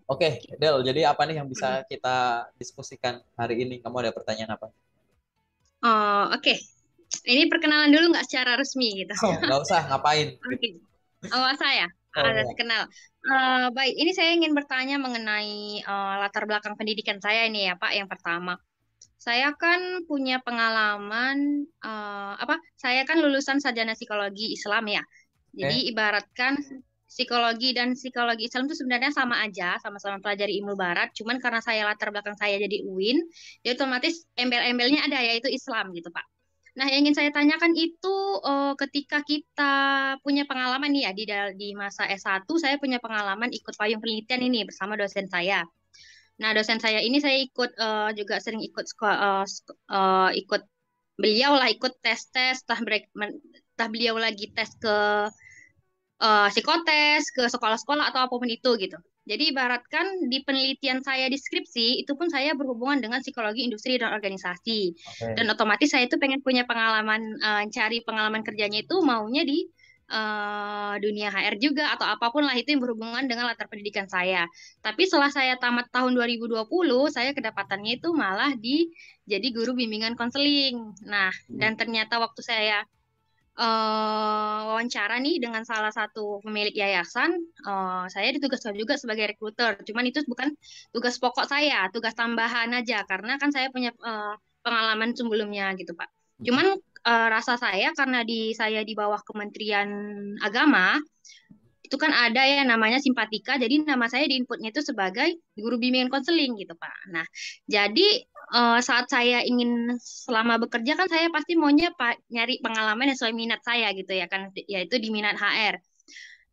Oke, Gitu. Del, jadi apa nih yang Mm. bisa kita diskusikan hari ini? Kamu ada pertanyaan apa? Oh, oke. Ini perkenalan dulu nggak secara resmi gitu. Oh, nggak usah, ngapain? Gitu. Oke. Oh, saya Oh ada ya. kenal. Baik, ini saya ingin bertanya mengenai latar belakang pendidikan saya ini ya, Pak. Yang pertama, saya kan punya pengalaman apa? Saya kan lulusan sarjana psikologi Islam ya. Oke. Jadi ibaratkan psikologi dan psikologi Islam itu sebenarnya sama aja, sama-sama pelajari ilmu barat. Cuman karena saya latar belakang saya jadi UIN, jadi otomatis embel-embelnya ada yaitu Islam gitu, Pak. Nah, yang ingin saya tanyakan itu ketika kita punya pengalaman nih ya di masa S1 saya punya pengalaman ikut payung penelitian ini bersama dosen saya. Nah, dosen saya ini saya ikut juga sering ikut ikut beliau lah ikut tes-tes tah beliau lagi tes ke psikotes ke sekolah-sekolah atau apapun itu gitu. Jadi ibaratkan di penelitian saya di skripsi itu pun saya berhubungan dengan psikologi industri dan organisasi. Oke. Dan otomatis saya itu pengen punya pengalaman cari pengalaman kerjanya itu maunya di dunia HR juga atau apapun lah itu yang berhubungan dengan latar pendidikan saya. Tapi setelah saya tamat tahun 2020, saya kedapatannya itu malah di jadi guru bimbingan konseling. Nah, Hmm. dan ternyata waktu saya wawancara nih dengan salah satu pemilik yayasan, saya ditugaskan juga sebagai rekruter. Cuman itu bukan tugas pokok saya, tugas tambahan aja karena kan saya punya pengalaman sebelumnya gitu, Pak. Cuman rasa saya karena saya di bawah Kementerian Agama, itu kan ada ya namanya simpatika, jadi nama saya di inputnya itu sebagai guru bimbingan konseling gitu Pak. Nah, jadi saat saya ingin selama bekerja kan saya pasti maunya Pak nyari pengalaman yang sesuai minat saya gitu ya kan, yaitu di minat HR.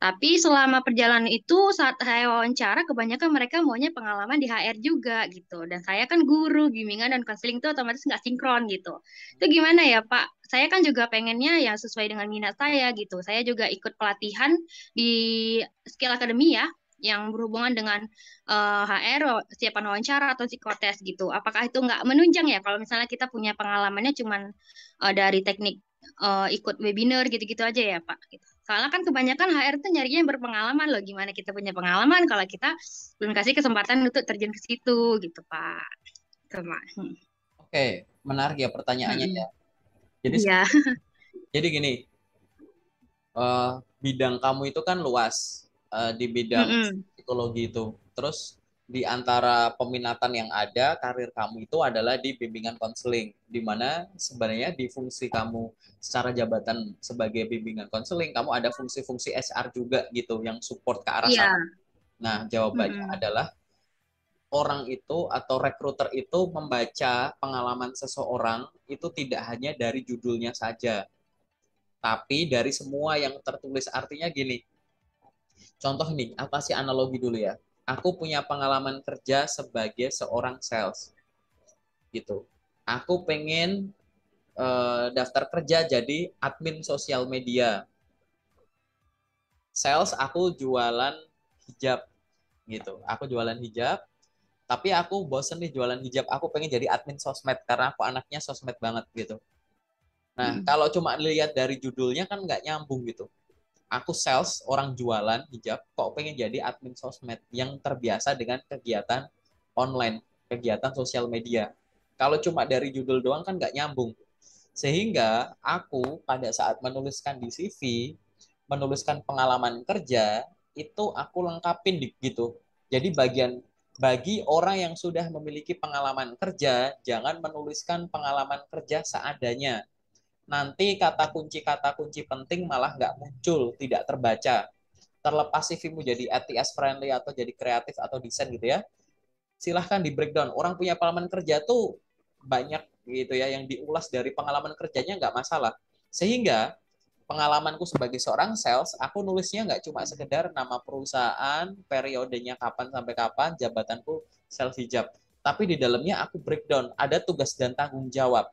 Tapi selama perjalanan itu saat saya wawancara kebanyakan mereka maunya pengalaman di HR juga gitu. Dan saya kan guru, bimbingan dan konseling itu otomatis nggak sinkron gitu. Itu gimana ya Pak? Saya kan juga pengennya yang sesuai dengan minat saya gitu. Saya juga ikut pelatihan di Skill Academy ya yang berhubungan dengan HR, siapan wawancara atau psikotes gitu. Apakah itu nggak menunjang ya kalau misalnya kita punya pengalamannya cuman dari teknik ikut webinar gitu-gitu aja ya Pak? Gitu. Soalnya kan kebanyakan HR tuh nyarinya yang berpengalaman loh. Gimana kita punya pengalaman kalau kita belum kasih kesempatan untuk terjun ke situ gitu, Pak. Gitu, Pak. Oke, menarik ya pertanyaannya ya. Mm-mm. Jadi Iya. jadi gini, eh, bidang kamu itu kan luas di bidang Mm-mm. psikologi itu. Terus di antara peminatan yang ada, karir kamu itu adalah di bimbingan konseling, di mana sebenarnya di fungsi kamu secara jabatan sebagai bimbingan konseling, kamu ada fungsi-fungsi HR juga gitu, yang support ke arah sana. Iya. Nah, jawabannya Mm-mm. adalah orang itu atau rekruter itu membaca pengalaman seseorang itu tidak hanya dari judulnya saja, tapi dari semua yang tertulis. Artinya gini, contoh nih, apa sih analogi dulu ya? Aku punya pengalaman kerja sebagai seorang sales gitu. Aku pengen daftar kerja jadi admin sosial media. Sales aku jualan hijab gitu. Aku jualan hijab, tapi aku bosen nih jualan hijab. Aku pengen jadi admin sosmed karena aku anaknya sosmed banget gitu. Nah, Mm-mm. kalau cuma lihat dari judulnya kan nggak nyambung gitu. Aku sales, orang jualan hijab, kok pengen jadi admin sosmed yang terbiasa dengan kegiatan online, kegiatan sosial media. Kalau cuma dari judul doang kan nggak nyambung. Sehingga aku pada saat menuliskan di CV, menuliskan pengalaman kerja, itu aku lengkapin gitu. Jadi bagi orang yang sudah memiliki pengalaman kerja, jangan menuliskan pengalaman kerja seadanya. Nanti kata kunci penting malah nggak muncul, tidak terbaca. Terlepas CV-mu jadi ATS friendly atau jadi kreatif atau desain gitu ya, silahkan di breakdown. Orang punya pengalaman kerja tuh banyak gitu ya, yang diulas dari pengalaman kerjanya nggak masalah. Sehingga pengalamanku sebagai seorang sales, aku nulisnya nggak cuma sekedar nama perusahaan, periodenya kapan sampai kapan, jabatanku sales hijab. Tapi di dalamnya aku breakdown, ada tugas dan tanggung jawab.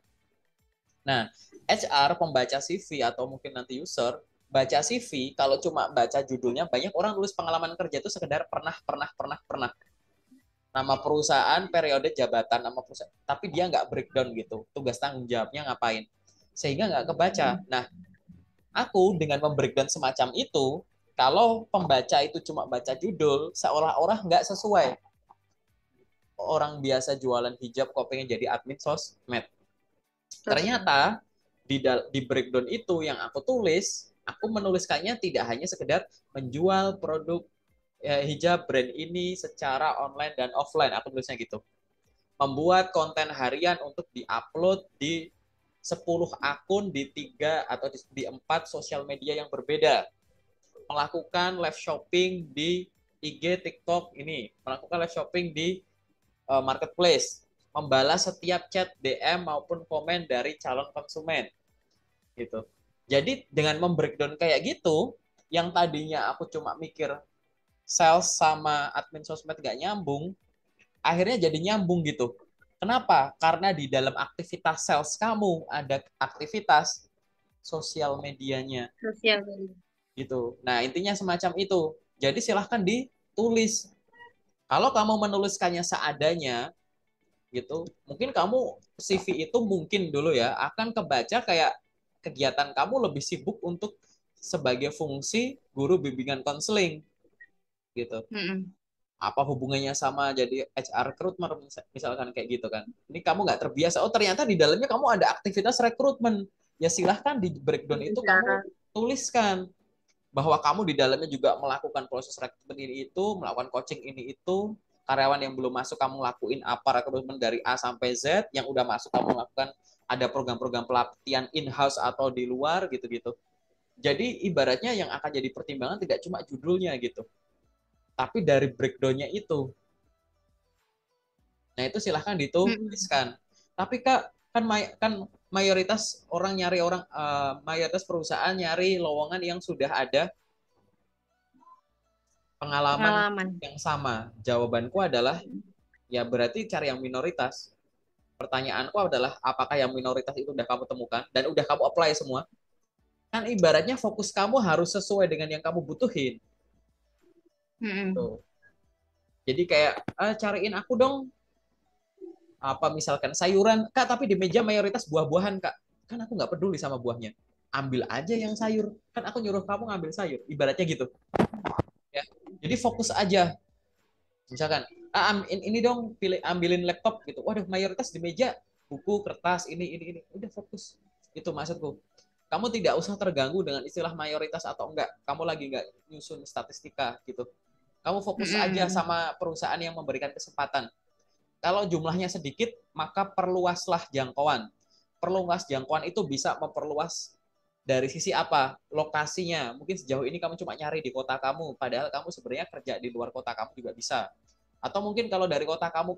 Nah, HR pembaca CV atau mungkin nanti user baca CV, kalau cuma baca judulnya, banyak orang nulis pengalaman kerja itu sekedar pernah, pernah, pernah, pernah. Nama perusahaan, periode jabatan, nama perusahaan. Tapi dia nggak breakdown gitu, tugas tanggung jawabnya ngapain. Sehingga nggak kebaca. Mm-mm. Nah, aku dengan membreakdown semacam itu, Kalau pembaca itu cuma baca judul, seolah-olah nggak sesuai. Orang biasa jualan hijab kok pengen jadi admin sosmed. Sosial. Ternyata di breakdown itu yang aku tulis, aku menuliskannya tidak hanya sekedar menjual produk hijab brand ini secara online dan offline. Aku tulisnya gitu. Membuat konten harian untuk diupload di 10 akun di 3 atau di 4 sosial media yang berbeda. Melakukan live shopping di IG, TikTok ini, melakukan live shopping di marketplace, membalas setiap chat, DM maupun komen dari calon konsumen gitu. Jadi dengan membreakdown kayak gitu, yang tadinya aku cuma mikir sales sama admin sosmed gak nyambung, akhirnya jadi nyambung gitu. Kenapa? Karena di dalam aktivitas sales kamu ada aktivitas sosial medianya Sosial. gitu. Nah, intinya semacam itu. Jadi silahkan ditulis. Kalau kamu menuliskannya seadanya gitu, mungkin kamu CV itu mungkin dulu ya akan kebaca kayak kegiatan kamu lebih sibuk untuk sebagai fungsi guru bimbingan konseling gitu. Mm-mm. Apa hubungannya sama jadi HR recruitment misalkan kayak gitu kan. Ini kamu nggak terbiasa. Oh ternyata di dalamnya kamu ada aktivitas rekrutmen. Ya silahkan di breakdown itu kamu Bisa. tuliskan bahwa kamu di dalamnya juga melakukan proses rekrutmen ini itu, melakukan coaching ini itu, karyawan yang belum masuk kamu lakuin apa rekrutmen dari A sampai Z, yang udah masuk kamu lakukan ada program-program pelatihan in-house atau di luar gitu-gitu. Jadi ibaratnya yang akan jadi pertimbangan tidak cuma judulnya gitu, tapi dari breakdown-nya itu. Nah, itu silahkan Mm-mm. dituliskan. Tapi Kak, kan mayoritas orang nyari mayoritas perusahaan nyari lowongan yang sudah ada pengalaman Pengalaman. yang sama. Jawabanku adalah ya berarti cari yang minoritas. Pertanyaanku adalah apakah yang minoritas itu udah kamu temukan dan udah kamu apply semua? Kan ibaratnya fokus kamu harus sesuai dengan yang kamu butuhin. Mm-mm. Tuh. Jadi kayak cariin aku dong apa misalkan sayuran Kak, tapi di meja mayoritas buah-buahan Kak. Kan aku nggak peduli sama buahnya. Ambil aja yang sayur. Kan aku nyuruh kamu ngambil sayur. Ibaratnya gitu. Ya. Jadi fokus aja. Misalkan ini dong pilih ambilin laptop gitu. Waduh mayoritas di meja buku, kertas, ini. Udah fokus. Itu maksudku. Kamu tidak usah terganggu dengan istilah mayoritas atau enggak. Kamu lagi enggak nyusun statistika gitu. Kamu fokus aja Mm-mm. sama perusahaan yang memberikan kesempatan. Kalau jumlahnya sedikit, maka perluaslah jangkauan. Perluas jangkauan itu bisa memperluas dari sisi apa? Lokasinya. Mungkin sejauh ini kamu cuma nyari di kota kamu, padahal kamu sebenarnya kerja di luar kota kamu juga bisa. Atau mungkin kalau dari kota kamu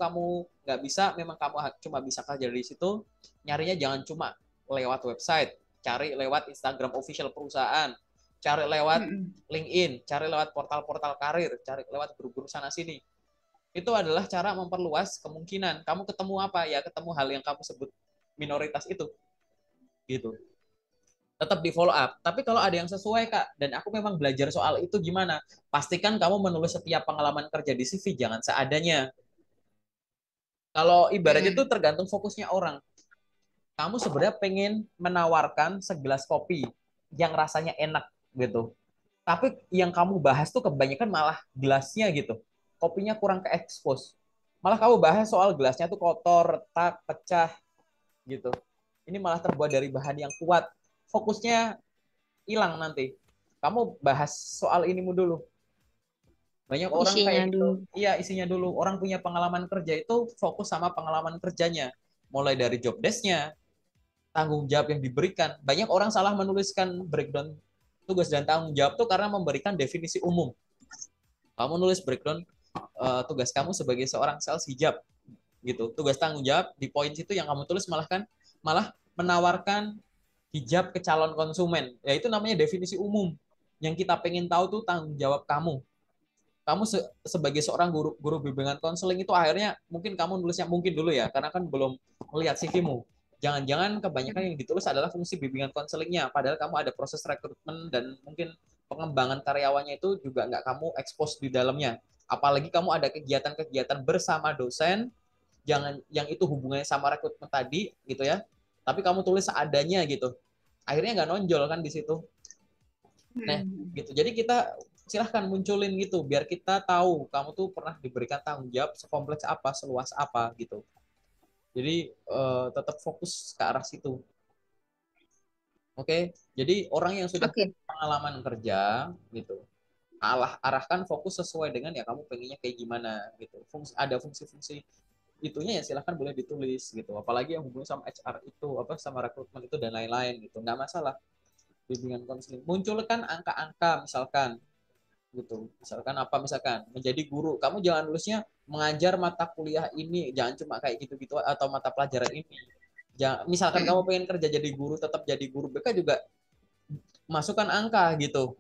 nggak bisa, memang kamu cuma bisa kerja di situ, nyarinya jangan cuma lewat website, cari lewat Instagram official perusahaan, cari lewat Mm-mm. LinkedIn, cari lewat portal-portal karir, cari lewat guru-guru sana sini. Itu adalah cara memperluas kemungkinan. Kamu ketemu apa? Ya ketemu hal yang kamu sebut minoritas itu. Gitu. Tetap di follow up. Tapi kalau ada yang sesuai Kak, dan aku memang belajar soal itu gimana, pastikan kamu menulis setiap pengalaman kerja di CV, jangan seadanya. Kalau ibaratnya itu Mm-mm. tergantung fokusnya orang. Kamu sebenarnya pengen menawarkan segelas kopi yang rasanya enak gitu. Tapi yang kamu bahas tuh kebanyakan malah gelasnya gitu. Kopinya kurang ke expose. Malah kamu bahas soal gelasnya tuh kotor, retak, pecah gitu. Ini malah terbuat dari bahan yang kuat. Fokusnya hilang nanti. Kamu bahas soal ini dulu. Banyak orang Isinya kayak gitu. dulu. Iya, isinya dulu. Orang punya pengalaman kerja itu fokus sama pengalaman kerjanya. Mulai dari job desk-nya, tanggung jawab yang diberikan. Banyak orang salah menuliskan breakdown tugas dan tanggung jawab tuh karena memberikan definisi umum. Kamu nulis breakdown tugas kamu sebagai seorang sales hijab gitu. Tugas tanggung jawab di poin situ yang kamu tulis malah menawarkan hijab ke calon konsumen. Ya itu namanya definisi umum. Yang kita pengen tahu tuh tanggung jawab kamu. Kamu sebagai seorang guru bimbingan konseling itu akhirnya mungkin kamu nulisnya mungkin dulu ya karena kan belum melihat CV-mu. Jangan-jangan kebanyakan yang ditulis adalah fungsi bimbingan konselingnya, padahal kamu ada proses rekrutmen dan mungkin pengembangan karyawannya itu juga nggak kamu expose di dalamnya. Apalagi kamu ada kegiatan-kegiatan bersama dosen, jangan yang itu hubungannya sama rekrutmen tadi gitu ya, tapi kamu tulis seadanya gitu. Akhirnya nggak nonjol kan di situ. Nah, Mm-mm. gitu. Jadi kita silahkan munculin gitu biar kita tahu kamu tuh pernah diberikan tanggung jawab sekompleks apa, seluas apa gitu. Jadi tetap fokus ke arah situ. Oke, jadi orang yang sudah Oke. pengalaman kerja gitu, arahkan fokus sesuai dengan ya kamu pengennya kayak gimana gitu. Ada fungsi-fungsi itunya ya silahkan boleh ditulis gitu. Apalagi yang hubungan sama HR itu, apa sama rekrutmen itu dan lain-lain gitu. Nggak masalah. Bimbingan konseling. Munculkan angka-angka misalkan gitu. Misalkan apa misalkan menjadi guru. Kamu jangan nulisnya mengajar mata kuliah ini, jangan cuma kayak gitu-gitu atau mata pelajaran ini. Jangan, misalkan kamu pengen kerja jadi guru, tetap jadi guru BK juga masukkan angka gitu.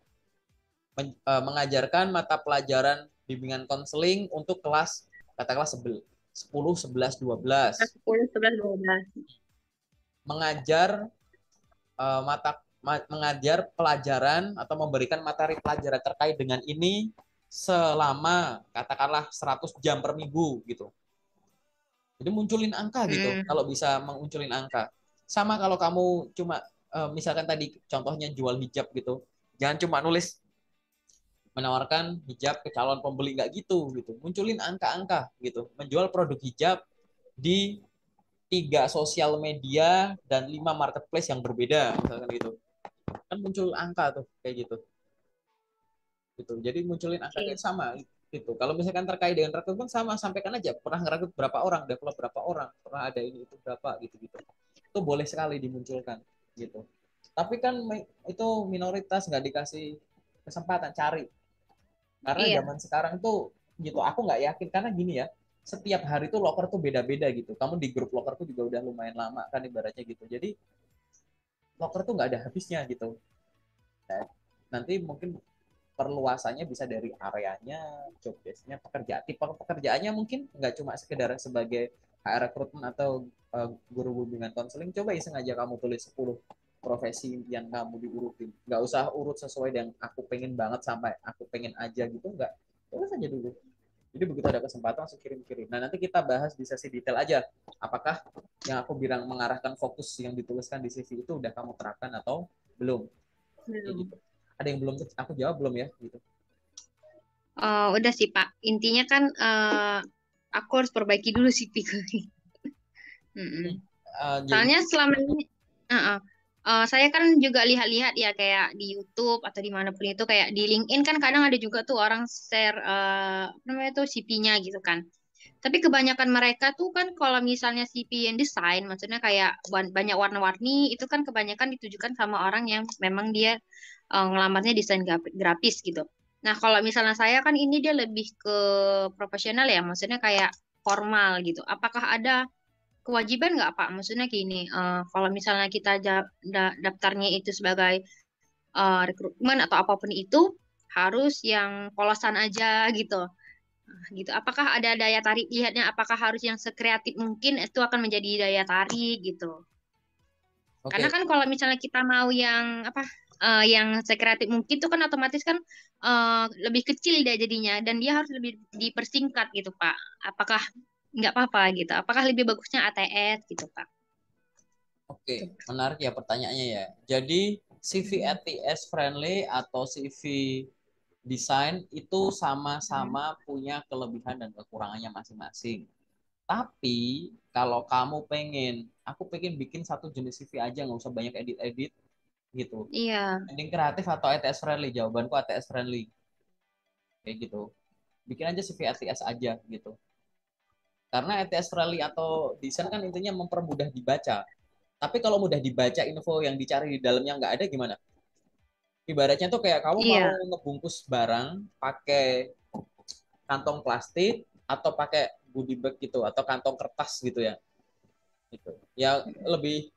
Mengajarkan mata pelajaran bimbingan konseling untuk kelas katakanlah 10, 11, 12. 10, 11, 12. Mengajar mengajar pelajaran atau memberikan materi pelajaran terkait dengan ini selama katakanlah 100 jam per minggu gitu. Jadi munculin angka gitu kalau bisa mengunculin angka. Sama kalau kamu cuma misalkan tadi contohnya jual hijab gitu. Jangan cuma nulis menawarkan hijab ke calon pembeli nggak gitu gitu. Munculin angka-angka gitu. Menjual produk hijab di 3 sosial media dan 5 marketplace yang berbeda misalkan gitu. Kan muncul angka tuh kayak gitu. Jadi munculin angka kayak Oke. sama gitu. Kalau misalkan terkait dengan rekrutmen sama, sampaikan aja pernah ngerekrut berapa orang, develop berapa orang, pernah ada ini itu berapa gitu. Itu boleh sekali dimunculkan gitu. Tapi kan itu minoritas nggak dikasih kesempatan cari. Karena Iya. zaman sekarang tuh gitu, aku nggak yakin karena gini ya, setiap hari tuh loker tuh beda-beda gitu. Kamu di grup loker tuh juga udah lumayan lama kan ibaratnya gitu. Jadi loker tuh nggak ada habisnya gitu. Nah, nanti mungkin perluasannya bisa dari areanya, job desk-nya, tipe pekerjaannya mungkin nggak cuma sekedar sebagai HR recruitment atau guru bimbingan konseling. Coba iseng aja kamu tulis 10 profesi yang kamu diurutin. Nggak usah urut sesuai dengan aku pengen banget sampai aku pengen aja gitu, nggak. Tulis aja dulu. Jadi begitu ada kesempatan langsung kirim-kirim. Nah, nanti kita bahas di sesi detail aja. Apakah yang aku bilang mengarahkan fokus yang dituliskan di CV itu udah kamu terapkan atau belum? Kayak Belum. gitu. Ada yang belum aku jawab belum ya gitu. Udah sih Pak. Intinya kan aku harus perbaiki dulu sih Pak. Jadi Soalnya selama ini, uh-uh. Saya kan juga lihat-lihat ya kayak di YouTube atau dimanapun itu kayak di LinkedIn kan kadang ada juga tuh orang share apa namanya tuh CV-nya gitu kan. Tapi kebanyakan mereka tuh kan kalau misalnya CV yang desain, maksudnya kayak banyak warna-warni, itu kan kebanyakan ditujukan sama orang yang memang dia ngelamarnya desain grafis gitu. Nah, kalau misalnya saya kan ini dia lebih ke profesional ya, maksudnya kayak formal gitu. Apakah ada kewajiban nggak Pak? Maksudnya gini, kalau misalnya kita daftarnya itu sebagai rekrutmen atau apapun itu harus yang polosan aja gitu. Gitu. Apakah ada daya tarik lihatnya? Apakah harus yang sekreatif mungkin itu akan menjadi daya tarik gitu? Karena oke, kan kalau misalnya kita mau yang apa, yang sekreatif mungkin itu kan otomatis kan lebih kecil dia jadinya dan dia harus lebih dipersingkat gitu Pak. Apakah nggak apa-apa gitu? Apakah lebih bagusnya ATS gitu Pak? oke, Tuh. menarik ya pertanyaannya ya. Jadi CV Mm. ATS friendly atau CV desain itu Mm. sama-sama punya kelebihan dan kekurangannya masing-masing. Tapi kalau kamu pengen, aku pengen bikin satu jenis CV aja, nggak usah banyak edit-edit gitu. Iya. Mending kreatif atau ATS friendly? Jawabanku ATS friendly. Kayak gitu. Bikin aja CV ATS aja gitu. Karena ATS friendly atau desain kan intinya mempermudah dibaca. Tapi kalau mudah dibaca info yang dicari di dalamnya nggak ada gimana? Ibaratnya tuh kayak kamu mau Iya. ngebungkus barang pakai kantong plastik atau pakai goodie bag gitu atau kantong kertas gitu ya. Gitu. Ya lebih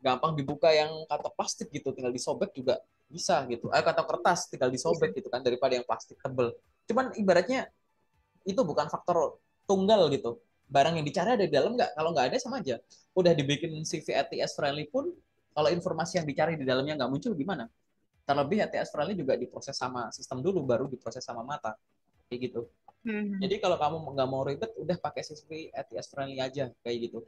gampang dibuka yang kantong plastik gitu, tinggal disobek juga bisa gitu. Kantong kertas tinggal Bisa. disobek gitu kan daripada yang plastik tebel. Cuman ibaratnya itu bukan faktor tunggal gitu. Barang yang dicari ada di dalam nggak? Kalau nggak ada sama aja. Udah dibikin CV ATS friendly pun kalau informasi yang dicari di dalamnya nggak muncul gimana? Terlebih ATS friendly juga diproses sama sistem dulu, baru diproses sama mata. Kayak gitu. Hmm. Jadi kalau kamu nggak mau ribet, udah pakai CV ATS friendly aja kayak gitu.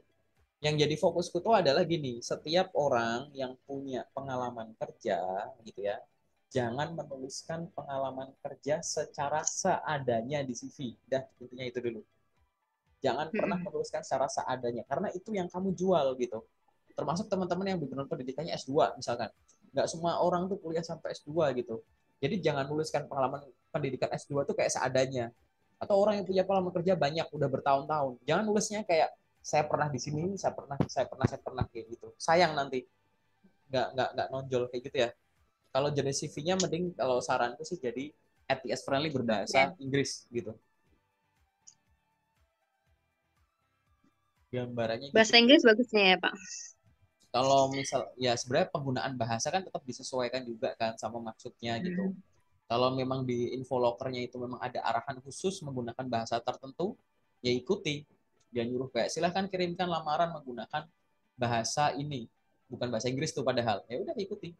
Yang jadi fokusku tuh adalah gini, setiap orang yang punya pengalaman kerja gitu ya, Jangan menuliskan pengalaman kerja secara seadanya di CV. Dah, intinya itu dulu. Jangan pernah Mm-mm. menuliskan secara seadanya, karena itu yang kamu jual gitu. Termasuk teman-teman yang background pendidikannya S2 misalkan. Nggak semua orang tuh kuliah sampai S2 gitu. Jadi jangan nuliskan pengalaman pendidikan S2 tuh kayak seadanya. Atau orang yang punya pengalaman kerja banyak, udah bertahun-tahun. Jangan nulisnya kayak saya pernah di sini, saya pernah kayak gitu. Sayang nanti nggak nonjol kayak gitu ya. Kalau jenis CV-nya mending kalau saranku sih jadi ATS friendly Oke. berbahasa Inggris gitu. Gambarannya gitu. Bahasa Inggris bagusnya ya, Pak. Kalau misal ya sebenarnya penggunaan bahasa kan tetap disesuaikan juga kan sama maksudnya gitu. Mm. Kalau memang di info lokernya itu memang ada arahan khusus menggunakan bahasa tertentu, ya ikuti. Dia nyuruh kayak silahkan kirimkan lamaran menggunakan bahasa ini, bukan bahasa Inggris tuh padahal. Ya udah ikuti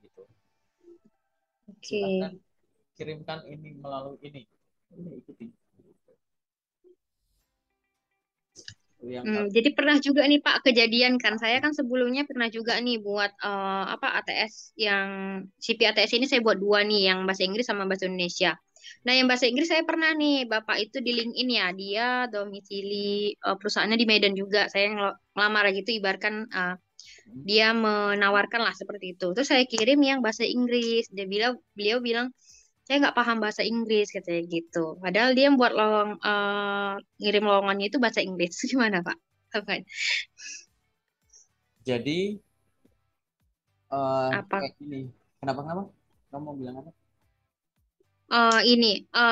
gitu. Oke. Silahkan kirimkan ini melalui ini. Udah ikuti. Itu yang Jadi pernah juga nih Pak kejadian kan saya kan sebelumnya pernah juga nih buat apa ATS yang CP ATS ini saya buat dua nih yang bahasa Inggris sama bahasa Indonesia. Nah yang bahasa Inggris saya pernah nih Bapak itu di LinkedIn ya dia domisili perusahaannya di Medan juga saya ngelamar gitu ibaratkan dia menawarkan lah seperti itu. Terus saya kirim yang bahasa Inggris beliau bilang saya nggak paham bahasa Inggris katanya gitu. Padahal dia buat ngirim lowongannya itu bahasa Inggris. Gimana Pak? Apa? jadi Apa? kayak gini. Kenapa kenapa? Kamu mau bilang apa?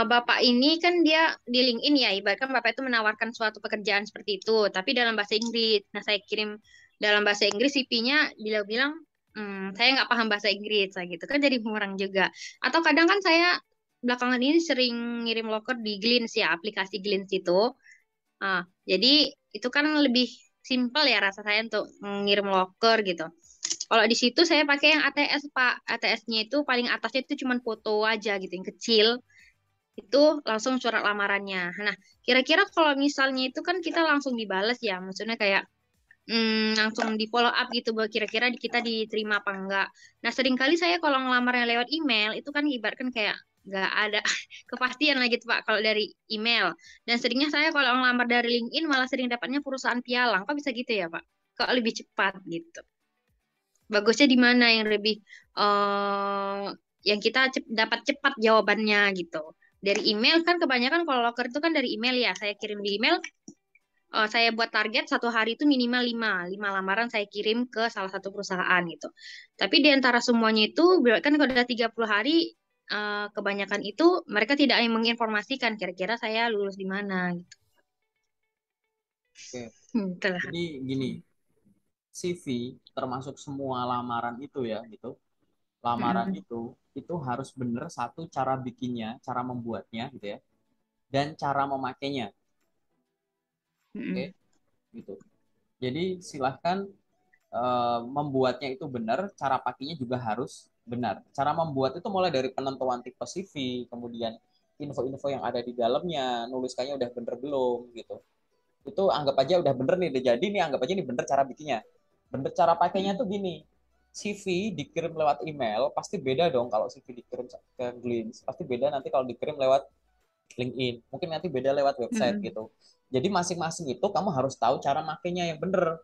Bapak ini kan dia di LinkedIn ya, ibaratkan Bapak itu menawarkan suatu pekerjaan seperti itu, tapi dalam bahasa Inggris. Nah, saya kirim dalam bahasa Inggris CV-nya, dia bilang, saya nggak paham bahasa Inggris, lah gitu kan jadi kurang juga. Atau kadang kan saya belakangan ini sering ngirim loker di Glints ya, aplikasi Glints itu. Jadi itu kan lebih simpel ya rasa saya untuk ngirim loker gitu. Kalau di situ saya pakai yang ATS, Pak. ATS-nya itu paling atasnya itu cuma foto aja gitu, yang kecil. Itu langsung surat lamarannya. Nah, kira-kira kalau misalnya itu kan kita langsung dibales ya, maksudnya kayak langsung di follow up gitu, bahwa kira-kira kita diterima apa enggak. Nah, seringkali saya kalau ngelamarnya lewat email, itu kan ibaratkan kayak nggak ada kepastian lah gitu, Pak, kalau dari email. Dan seringnya saya kalau ngelamar dari LinkedIn malah sering dapatnya perusahaan pialang. Kok bisa gitu ya, Pak? Kok lebih cepat gitu? Bagusnya di mana yang lebih eh yang kita dapat cepat jawabannya gitu. Dari email kan kebanyakan kalau loker itu kan dari email ya. Saya kirim di email, saya buat target satu hari itu minimal lima lamaran saya kirim ke salah satu perusahaan gitu. Tapi di antara semuanya itu berarti kan kalau udah 30 hari kebanyakan itu mereka tidak yang menginformasikan kira-kira saya lulus di mana gitu. Oke. Itulah. Jadi gini, CV termasuk semua lamaran itu ya gitu. Lamaran Mm-mm. itu harus benar satu cara bikinnya, cara membuatnya gitu ya, dan cara memakainya. Oke, Mm-mm. gitu. Jadi silahkan membuatnya itu benar, cara pakainya juga harus benar. Cara membuat itu mulai dari penentuan tipe CV, kemudian info-info yang ada di dalamnya, nuliskannya udah bener belum gitu. Itu anggap aja udah bener nih, udah jadi nih, anggap aja nih bener cara bikinnya. Bener cara pakainya tuh gini, CV dikirim lewat email pasti beda dong kalau CV dikirim ke Glints. Pasti beda nanti kalau dikirim lewat LinkedIn. Mungkin nanti beda lewat website Mm-mm. gitu. Jadi masing-masing itu kamu harus tahu cara makainya yang bener.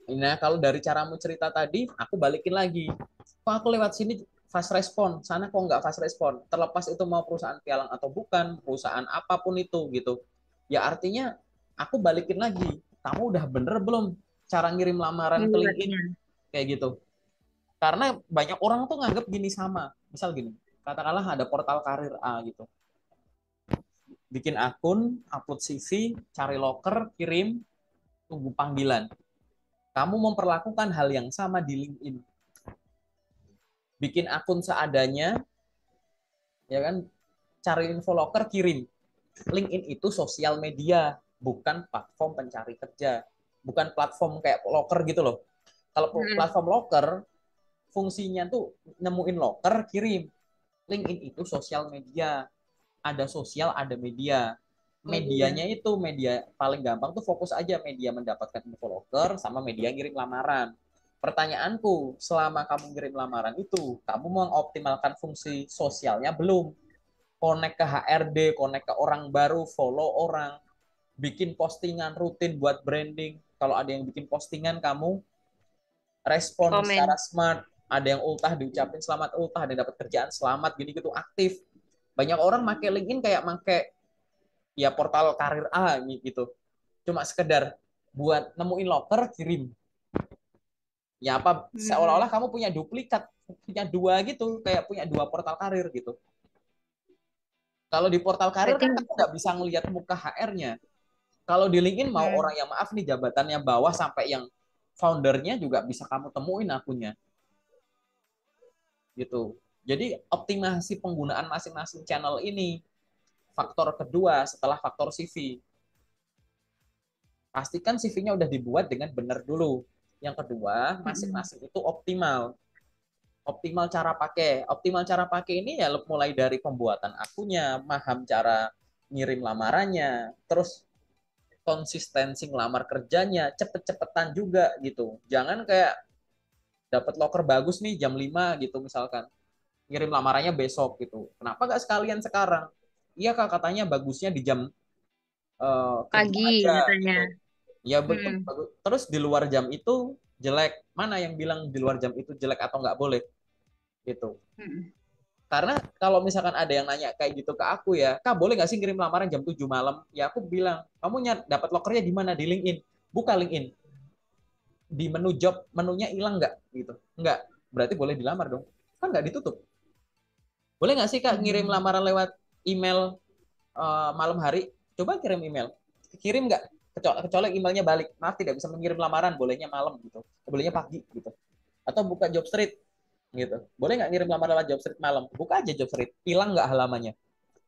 Nah, kalau dari caramu cerita tadi, aku balikin lagi. Kok aku lewat sini fast respon, sana kok nggak fast respon. Terlepas itu mau perusahaan pialang atau bukan, perusahaan apapun itu gitu. Ya artinya aku balikin lagi. Kamu udah bener belum cara ngirim lamaran ke LinkedIn Membuatnya. kayak gitu. Karena banyak orang tuh nganggap gini sama. Misal gini, katakanlah ada portal karir A gitu. Bikin akun, upload CV, cari loker, kirim, tunggu panggilan. Kamu memperlakukan hal yang sama di LinkedIn. Bikin akun seadanya, ya kan? Cari info loker, kirim. LinkedIn itu sosial media, bukan platform pencari kerja. Bukan platform kayak loker gitu loh. Kalau Mm-mm. platform loker, fungsinya tuh nemuin loker, kirim. LinkedIn itu sosial media. Ada sosial, ada media. Media. Medianya itu media paling gampang tuh fokus aja media mendapatkan info loker sama media ngirim lamaran. Pertanyaanku, selama kamu ngirim lamaran itu, kamu mengoptimalkan fungsi sosialnya belum? Connect ke HRD, connect ke orang baru, follow orang, bikin postingan rutin buat branding. Kalau ada yang bikin postingan, kamu respon secara Komen. smart. Ada yang ultah diucapin selamat ultah, ada yang dapat kerjaan selamat, gini gitu aktif. Banyak orang make LinkedIn kayak make ya portal karir A gitu. Cuma sekedar buat nemuin loker kirim. Ya apa seolah-olah Hmm. kamu punya duplikat, punya dua gitu, kayak punya dua portal karir gitu. Kalau di portal karir Berarti kan kamu nggak bisa ngelihat muka HR-nya. Kalau di LinkedIn mau orang hmm. yang maaf nih jabatannya bawah sampai yang foundernya juga bisa kamu temuin akunnya gitu. Jadi optimasi penggunaan masing-masing channel ini faktor kedua setelah faktor CV. Pastikan CV-nya udah dibuat dengan benar dulu. Yang kedua, Hmm. masing-masing itu optimal. Optimal cara pakai. Optimal cara pakai ini ya mulai dari pembuatan akunnya, paham cara ngirim lamarannya, terus konsistensi ngelamar kerjanya, cepet-cepetan juga gitu. Jangan kayak dapat loker bagus nih jam 5 gitu misalkan. Ngirim lamarannya besok gitu. Kenapa nggak sekalian sekarang? Iya Kak, katanya bagusnya di jam kerja Pagi aja katanya. gitu. Ya betul, Hmm. bagus. Terus di luar jam itu jelek. Mana yang bilang di luar jam itu jelek atau nggak boleh gitu. Hmm. Karena kalau misalkan ada yang nanya kayak gitu ke aku ya, Kak boleh nggak sih ngirim lamaran jam 7 malam? Ya aku bilang, kamu dapat lokernya di mana? Di LinkedIn. Buka LinkedIn. Di menu job, menunya hilang nggak? Gitu. Nggak. Berarti boleh dilamar dong. Kan nggak ditutup. Boleh nggak sih Kak ngirim Hmm. lamaran lewat email malam hari? Coba kirim email. Kirim nggak? Kecuali emailnya balik. Maaf tidak bisa mengirim lamaran, bolehnya malam gitu. Bolehnya pagi gitu. Atau buka job street gitu. Boleh nggak ngirim lamaran lewat job street malam? Buka aja job street. Hilang nggak halamannya?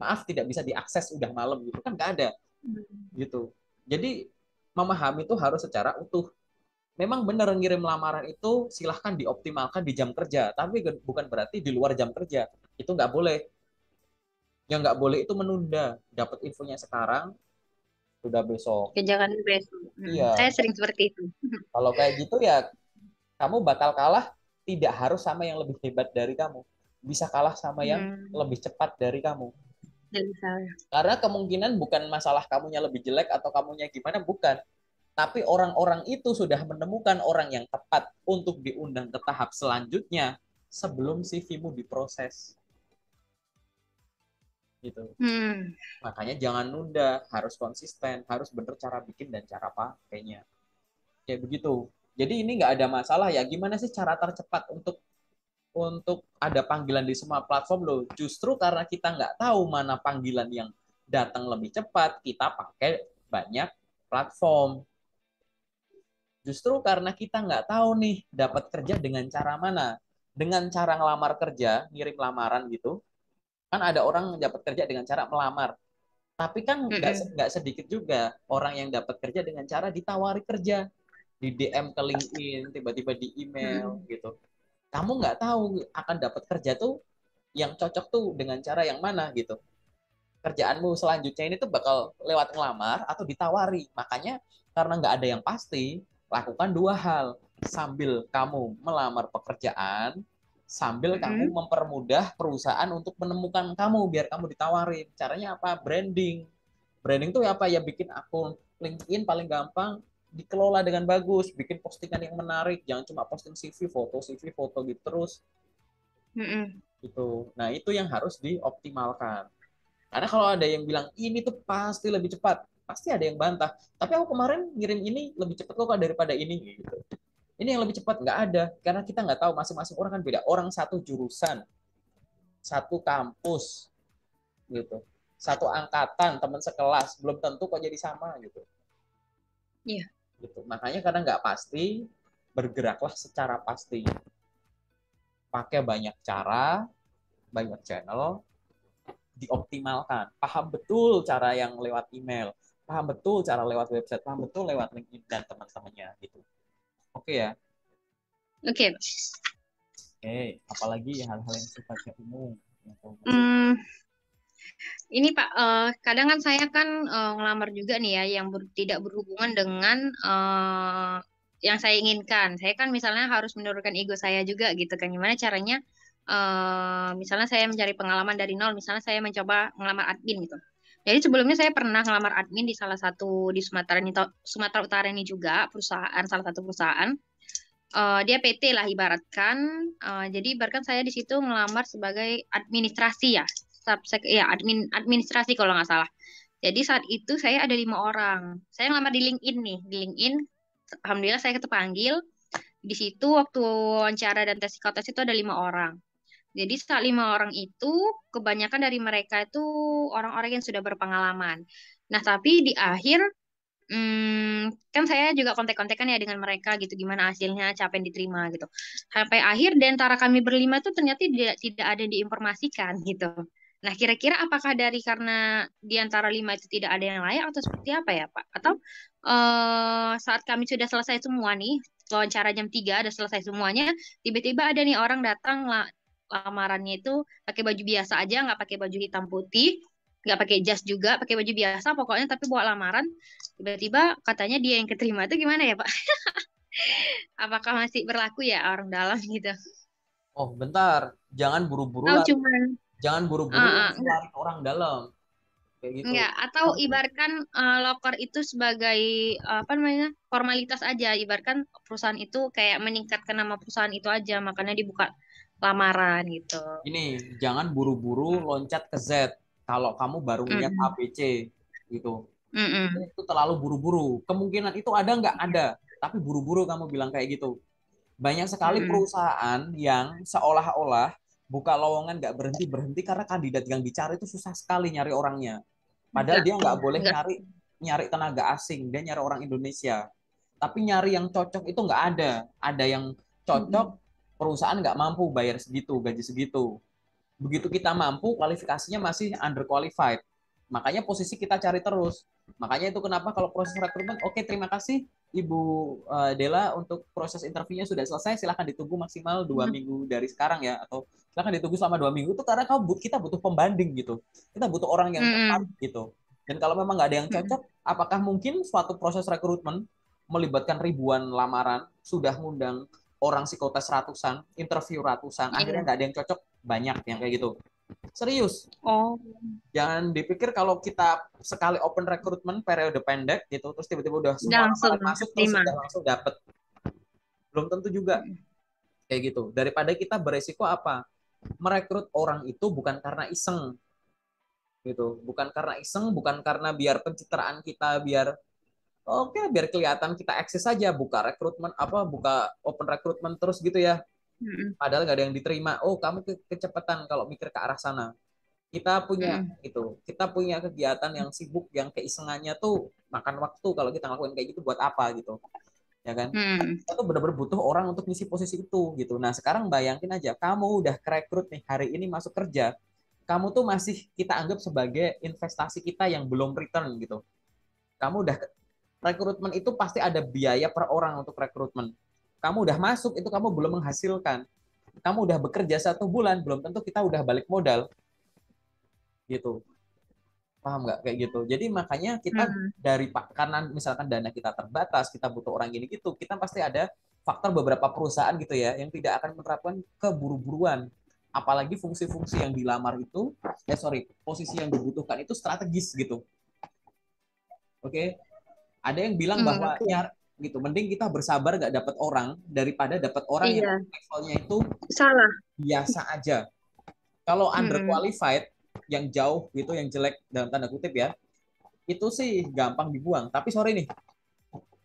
Maaf tidak bisa diakses udah malam gitu kan nggak ada Hmm. gitu. Jadi memahami itu harus secara utuh. Memang benar ngirim lamaran itu silahkan dioptimalkan di jam kerja, tapi bukan berarti di luar jam kerja. Itu nggak boleh. Yang nggak boleh itu menunda. Dapat infonya sekarang, sudah besok. Kerjakan besok. Saya Iya, sering seperti itu. kalau kayak gitu ya kamu bakal kalah tidak harus sama yang lebih hebat dari kamu. Bisa kalah sama yang Hmm. lebih cepat dari kamu. Dari saya. Karena kemungkinan bukan masalah kamunya lebih jelek atau kamunya gimana, bukan. Tapi orang-orang itu sudah menemukan orang yang tepat untuk diundang ke tahap selanjutnya sebelum CV-mu diproses. Gitu. Hmm. Makanya jangan nunda, harus konsisten, harus bener cara bikin dan cara pakainya. Kayak begitu. Jadi ini nggak ada masalah ya. Gimana sih cara tercepat untuk ada panggilan di semua platform loh? Justru karena kita nggak tahu mana panggilan yang datang lebih cepat, kita pakai banyak platform. Justru karena kita nggak tahu nih dapat kerja dengan cara mana. Dengan cara ngelamar kerja, ngirim lamaran gitu, kan ada orang yang dapat kerja dengan cara melamar. Tapi kan Hmm. nggak sedikit juga orang yang dapat kerja dengan cara ditawari kerja, di DM ke LinkedIn, tiba-tiba di email Hmm. gitu. Kamu nggak tahu akan dapat kerja tuh yang cocok tuh dengan cara yang mana gitu. Kerjaanmu selanjutnya ini tuh bakal lewat ngelamar atau ditawari. Makanya karena nggak ada yang pasti, lakukan dua hal. Sambil kamu melamar pekerjaan, sambil kamu Hmm. mempermudah perusahaan untuk menemukan kamu biar kamu ditawarin. Caranya apa? Branding. Branding tuh apa ya? Bikin akun LinkedIn paling gampang dikelola dengan bagus, bikin postingan yang menarik, jangan cuma posting CV foto gitu terus Hmm. gitu. Nah, itu yang harus dioptimalkan. Karena kalau ada yang bilang ini tuh pasti lebih cepat, pasti ada yang bantah. Tapi aku kemarin ngirim ini lebih cepat kok daripada ini gitu. Ini yang lebih cepat nggak ada, karena kita nggak tahu masing-masing orang kan beda. Orang satu jurusan, satu kampus gitu, satu angkatan, teman sekelas, belum tentu kok jadi sama gitu. Iya. Gitu. Makanya karena nggak pasti, bergeraklah secara pasti. Pakai banyak cara, banyak channel, dioptimalkan. Paham betul cara yang lewat email, paham betul cara lewat website, paham betul lewat LinkedIn dan teman-temannya gitu. Oke ya. Oke. Apalagi hal-hal yang sifatnya umum yang kamu masih. Hmm. Ini Pak, kadang kan saya kan ngelamar juga nih ya, yang tidak berhubungan dengan yang saya inginkan. Saya kan misalnya harus menurunkan ego saya juga gitu kan. Gimana caranya? Misalnya saya mencari pengalaman dari nol. Misalnya saya mencoba ngelamar admin gitu. Jadi sebelumnya saya pernah ngelamar admin di salah satu di Sumatera Utara ini juga perusahaan salah satu perusahaan. Dia PT lah ibaratkan. Jadi ibaratkan saya di situ ngelamar sebagai administrasi ya, ya administrasi kalau nggak salah. Jadi saat itu saya ada 5 orang. Saya ngelamar di LinkedIn nih, di LinkedIn. Alhamdulillah saya kepanggil. Di situ waktu wawancara dan tes psikotes itu ada 5 orang. Jadi saat 5 orang itu kebanyakan dari mereka itu orang-orang yang sudah berpengalaman. Nah tapi di akhir kan saya juga kontek-kontekan ya dengan mereka gitu gimana hasilnya siapa yang diterima gitu sampai akhir di antara kami berlima itu ternyata tidak ada yang diinformasikan gitu. Nah kira-kira apakah dari karena di antara 5 itu tidak ada yang layak atau seperti apa ya Pak, atau saat kami sudah selesai semua nih wawancara jam 3 udah selesai semuanya, tiba-tiba ada nih orang datang lamarannya itu pakai baju biasa aja, nggak pakai baju hitam putih, nggak pakai jas juga, pakai baju biasa pokoknya, tapi bawa lamaran. Tiba-tiba katanya dia yang keterima, itu gimana ya Pak? Apakah masih berlaku ya orang dalam gitu? Oh, bentar. Jangan buru-buru Atau lari. cuman Jangan buru-buru langsung enggak, lari ke orang dalam. Kayak gitu. enggak, atau ibaratkan loker itu sebagai apa namanya formalitas aja, ibaratkan perusahaan itu kayak meningkatkan nama perusahaan itu aja, makanya dibuka lamaran gitu. Ini jangan buru-buru loncat ke Z kalau kamu baru lihat Mm-mm. ABC gitu. Mm-mm. Itu terlalu buru-buru. Kemungkinan itu ada nggak ada, tapi buru-buru kamu bilang kayak gitu. Banyak sekali Mm-mm. perusahaan yang seolah-olah buka lowongan nggak berhenti berhenti karena kandidat yang dicari itu susah sekali nyari orangnya. Padahal Enggak, dia nggak boleh enggak. nyari nyari tenaga asing, dia nyari orang Indonesia. Tapi nyari yang cocok itu nggak ada. Ada yang cocok, Mm-mm. perusahaan nggak mampu bayar segitu, gaji segitu. Begitu kita mampu, kualifikasinya masih underqualified. Makanya posisi kita cari terus. Makanya itu kenapa kalau proses rekrutmen, oke terima kasih Ibu Dela untuk proses interviewnya sudah selesai, silahkan ditunggu maksimal 2 minggu dari sekarang ya, atau silahkan ditunggu selama 2 minggu itu karena kita butuh pembanding gitu, kita butuh orang yang tepat Mm-mm. gitu. Dan kalau memang nggak ada yang Mm-mm. cocok, apakah mungkin suatu proses rekrutmen melibatkan ribuan lamaran, sudah ngundang orang psikotes ratusan, interview ratusan, akhirnya Iya. nggak ada yang cocok, banyak yang kayak gitu. Serius, Oh, jangan dipikir kalau kita sekali open recruitment periode pendek gitu, terus tiba-tiba udah udah semua langsung lamaran masuk terus terima. udah langsung dapet. Belum tentu juga Mm-mm. kayak gitu. Daripada kita beresiko apa? Merekrut orang itu bukan karena iseng gitu, bukan karena iseng, bukan karena biar pencitraan kita biar oke biar kelihatan kita eksis saja, buka rekrutmen apa buka open rekrutmen terus gitu ya. Mm-mm. Padahal nggak ada yang diterima. Oh, kamu kecepatan kalau mikir ke arah sana. Kita punya kegiatan yang sibuk yang keisengannya tuh makan waktu kalau kita ngelakuin kayak gitu buat apa gitu, ya kan? Mm-mm. Kita tuh benar-benar butuh orang untuk ngisi posisi itu gitu. Nah sekarang bayangin aja kamu udah kerekrut nih hari ini masuk kerja, kamu tuh masih kita anggap sebagai investasi kita yang belum return gitu. Kamu udah rekrutmen itu pasti ada biaya per orang untuk rekrutmen. Kamu udah masuk itu kamu belum menghasilkan. Kamu udah bekerja 1 bulan belum tentu kita udah balik modal gitu. Paham nggak kayak gitu? Jadi makanya kita Mm-mm. karena misalkan dana kita terbatas, kita butuh orang gini gitu, kita pasti ada faktor beberapa perusahaan gitu ya yang tidak akan menerapkan keburu-buruan. Apalagi fungsi-fungsi yang dilamar itu, posisi yang dibutuhkan itu strategis gitu. Oke, ada yang bilang bahwa Oke. gitu, mending kita bersabar nggak dapat orang daripada dapat orang yang Iya, levelnya itu salah. biasa aja. Kalau Mm-mm. underqualified, yang jauh gitu, yang jelek dalam tanda kutip ya, itu sih gampang dibuang. Tapi sorry nih,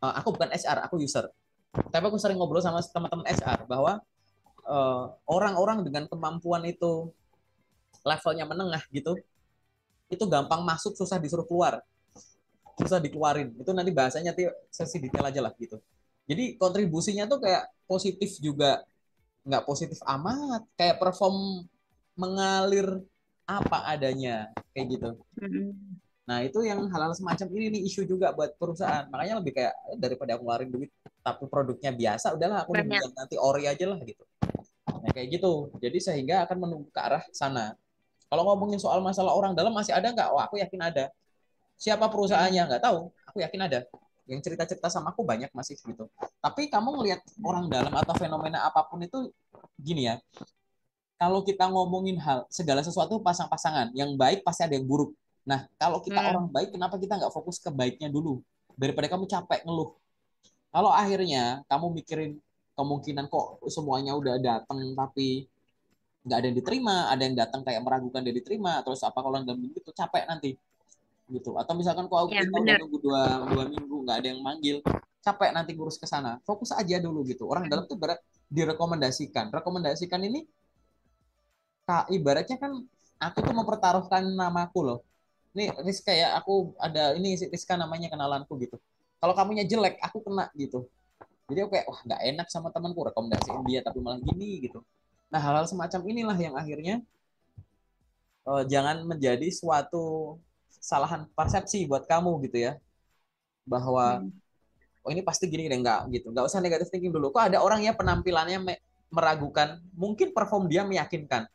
aku bukan HR, aku user. Tapi aku sering ngobrol sama teman-teman HR bahwa orang-orang dengan kemampuan itu levelnya menengah gitu, itu gampang masuk, susah disuruh keluar, susah dikeluarin. Itu nanti bahasanya nanti sesi detail aja lah gitu. Jadi kontribusinya tuh kayak positif juga, nggak positif amat, kayak perform mengalir apa adanya kayak gitu. Mm-mm. Nah, itu yang hal-hal semacam ini nih isu juga buat perusahaan. Makanya lebih kayak daripada aku ngeluarin duit tapi produknya biasa, udahlah aku nunggu Banyak. yang nanti ori aja lah gitu. Nah, kayak gitu. Jadi sehingga akan menunggu ke arah sana. Kalau ngomongin soal masalah orang dalam masih ada nggak? Oh, aku yakin ada. Siapa perusahaannya? Mm-mm. Nggak tahu. Aku yakin ada. yang cerita-cerita sama aku banyak masih gitu. Tapi kamu ngelihat orang dalam atau fenomena apapun itu gini ya, kalau kita ngomongin hal segala sesuatu pasang-pasangan, yang baik pasti ada yang buruk. Nah, kalau kita orang Hmm. baik, kenapa kita nggak fokus ke baiknya dulu daripada kamu capek ngeluh? Kalau akhirnya kamu mikirin kemungkinan kok semuanya udah datang tapi nggak ada yang diterima, ada yang datang kayak meragukan dia diterima, terus apa kalau nggak begitu capek nanti gitu. Atau misalkan kok Ya, kita udah benar. nunggu dua minggu nggak ada yang manggil, capek nanti ngurus ke sana. Fokus aja dulu gitu. Orang dalam tuh berat direkomendasikan. Rekomendasikan ini kak, ibaratnya kan aku tuh mempertaruhkan namaku loh. Ini Rizka ya, aku ada ini si Rizka namanya kenalanku gitu. Kalau kamunya jelek, aku kena gitu. Jadi aku kayak wah nggak enak sama temanku rekomendasiin dia tapi malah gini gitu. Nah hal-hal semacam inilah yang akhirnya jangan menjadi suatu kesalahan persepsi buat kamu gitu ya, bahwa Hmm. oh ini pasti gini deh, nggak usah negatif thinking dulu. Kok ada orang ya penampilannya meragukan, mungkin perform dia meyakinkan.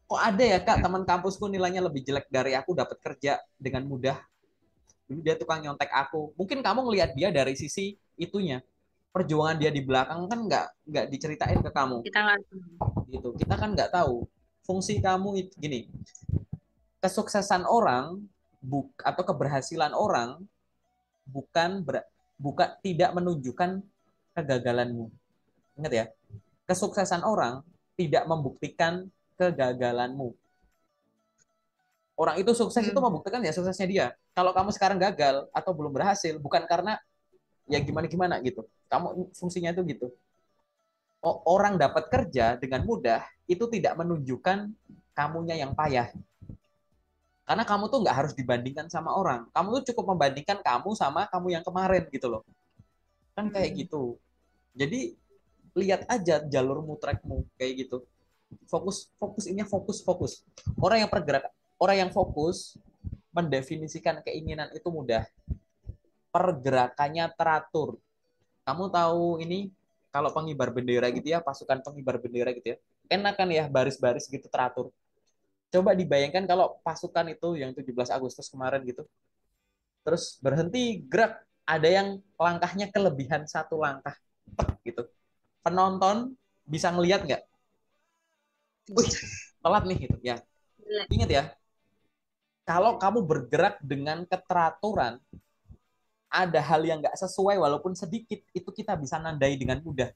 Kok ada ya kak teman kampusku nilainya lebih jelek dari aku dapat kerja dengan mudah, dulu dia tukang nyontek aku. Mungkin kamu ngelihat dia dari sisi itunya, perjuangan dia di belakang kan nggak diceritain ke kamu Kita nggak. gitu. Kita kan nggak tahu fungsi kamu itu gini, kesuksesan orang atau keberhasilan orang bukan bukan tidak menunjukkan kegagalanmu. Ingat ya, kesuksesan orang tidak membuktikan kegagalanmu. Orang itu sukses itu Hmm. membuktikan ya suksesnya dia. Kalau kamu sekarang gagal atau belum berhasil, bukan karena ya gimana-gimana gitu. Kamu fungsinya itu gitu. Orang dapat kerja dengan mudah itu tidak menunjukkan kamunya yang payah. Karena kamu tuh nggak harus dibandingkan sama orang. Kamu tuh cukup membandingkan kamu sama kamu yang kemarin gitu loh. Kan kayak Hmm. gitu. Jadi lihat aja jalurmu, trackmu kayak gitu. Fokus, fokus ini fokus, fokus. Orang yang pergerak, orang yang fokus mendefinisikan keinginan itu mudah. Pergerakannya teratur. Kamu tahu ini kalau pengibar bendera gitu ya, pasukan pengibar bendera gitu ya. Enak kan ya baris-baris gitu teratur. Coba dibayangkan kalau pasukan itu yang 17 Agustus kemarin gitu. Terus berhenti gerak, ada yang langkahnya kelebihan satu langkah gitu. Penonton bisa ngelihat nggak? Wih, telat nih gitu ya. Gila. Ingat ya, kalau kamu bergerak dengan keteraturan, ada hal yang nggak sesuai walaupun sedikit, itu kita bisa nandai dengan mudah.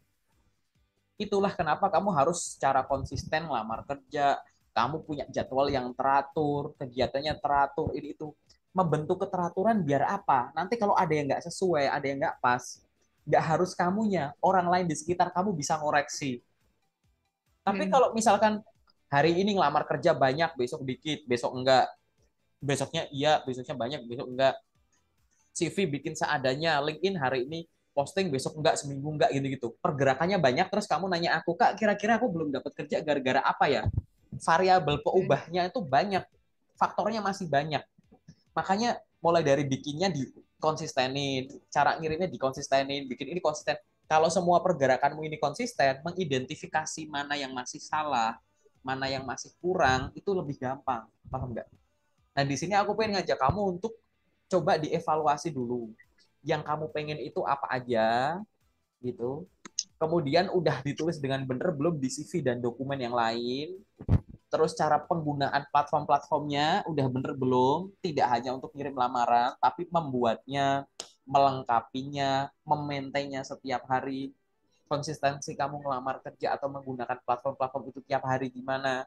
Itulah kenapa kamu harus secara konsisten melamar kerja, kamu punya jadwal yang teratur, kegiatannya teratur, ini itu. Membentuk keteraturan biar apa? Nanti kalau ada yang nggak sesuai, ada yang nggak pas, nggak harus kamunya, orang lain di sekitar kamu bisa ngoreksi. Tapi Hmm. kalau misalkan hari ini ngelamar kerja banyak, besok dikit, besok enggak, besoknya iya, besoknya banyak, besok enggak, CV bikin seadanya, LinkedIn hari ini posting, besok enggak, seminggu enggak gitu-gitu. Pergerakannya banyak, terus kamu nanya aku, Kak, kira-kira aku belum dapat kerja gara-gara apa ya? Variabel Hmm. peubahnya itu banyak, faktornya masih banyak. Makanya mulai dari bikinnya dikonsistenin, cara ngirimnya dikonsistenin, bikin ini konsisten. Kalau semua pergerakanmu ini konsisten, mengidentifikasi mana yang masih salah, mana yang masih kurang, itu lebih gampang. Paham nggak? Nah, di sini aku pengen ngajak kamu untuk coba dievaluasi dulu. Yang kamu pengen itu apa aja, gitu. Kemudian udah ditulis dengan benar belum di CV dan dokumen yang lain. Terus cara penggunaan platform-platformnya udah bener belum? Tidak hanya untuk ngirim lamaran, tapi membuatnya, melengkapinya, memaintainnya setiap hari. Konsistensi kamu ngelamar kerja atau menggunakan platform-platform itu tiap hari gimana?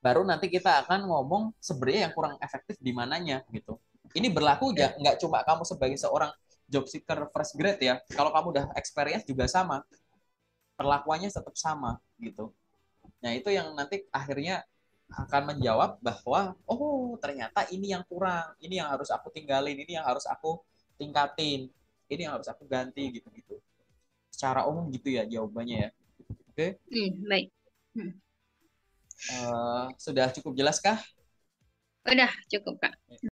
Baru nanti kita akan ngomong sebenarnya yang kurang efektif di mananya gitu. Ini berlaku Ya. nggak cuma kamu sebagai seorang job seeker fresh grade ya. Kalau kamu udah experience juga sama, perlakuannya tetap sama gitu. Nah, itu yang nanti akhirnya akan menjawab bahwa oh ternyata ini yang kurang, ini yang harus aku tinggalin, ini yang harus aku tingkatin, ini yang harus aku ganti gitu-gitu. Secara umum gitu ya jawabannya ya. Oke, Hmm. Baik. Hmm. sudah cukup jelas kah? Udah cukup, Kak.